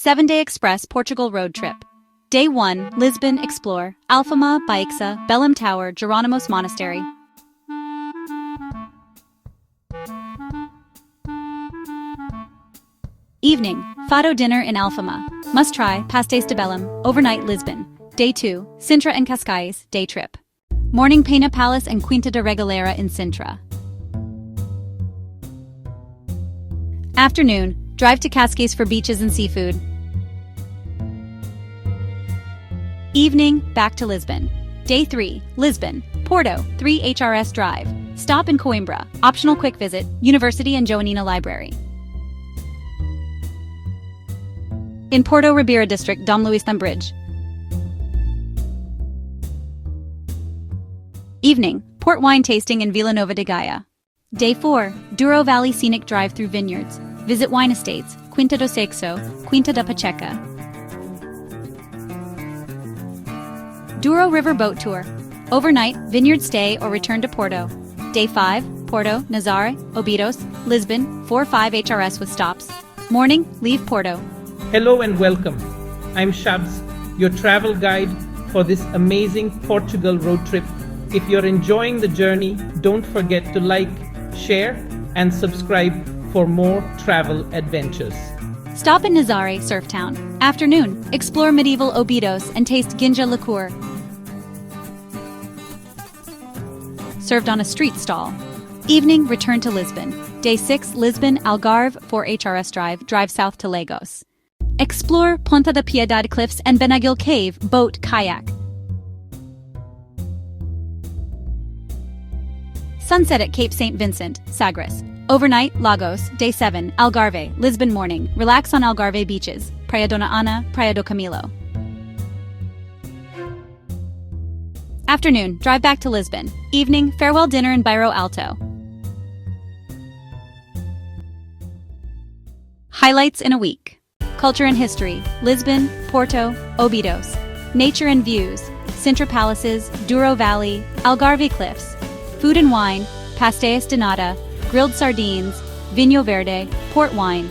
7-day express Portugal road trip. Day 1, Lisbon, explore, Alfama, Baixa, Belém Tower, Jerónimos Monastery. Evening, fado dinner in Alfama. Must try, pastéis de Belém, overnight Lisbon. Day 2, Sintra Cascais, day trip. Morning, Pena Palace and Quinta da Regaleira in Sintra. Afternoon, drive to Cascais for beaches and seafood. Evening, back to Lisbon. Day 3, Lisbon, Porto, 3 HRS drive. Stop in Coimbra, optional quick visit, University and Joanina Library. In Porto, Ribeira district, Dom Luís I Bridge. Evening, port wine tasting in Vila Nova de Gaia. Day 4, Douro Valley scenic drive through vineyards. Visit wine estates, Quinta do Seixo, Quinta da Pacheca. Douro River boat tour. Overnight, vineyard stay or return to Porto. Day 5, Porto, Nazaré, Óbidos, Lisbon, 4-5 HRS with stops. Morning, leave Porto. Hello and welcome. I'm Shabs, your travel guide for this amazing Portugal road trip. If you're enjoying the journey, don't forget to like, share, and subscribe for more travel adventures. Stop in Nazaré, surf town. Afternoon, explore medieval Óbidos and taste Ginja liqueur. Served on a street stall. Evening, return to Lisbon. Day 6, Lisbon, Algarve, 4 HRS drive south to Lagos. Explore Ponta da Piedade cliffs and Benagil Cave, boat, kayak. Sunset at Cape St. Vincent, Sagres. Overnight, Lagos. Day 7, Algarve, Lisbon morning. Relax on Algarve beaches. Praia Dona Ana, Praia do Camilo. Afternoon, drive back to Lisbon. Evening, farewell dinner in Bairro Alto. Highlights in a week. Culture and history, Lisbon, Porto, Óbidos. Nature and views, Sintra Palaces, Douro Valley, Algarve Cliffs. Food and wine, pastéis de nata, grilled sardines, vinho verde, port wine,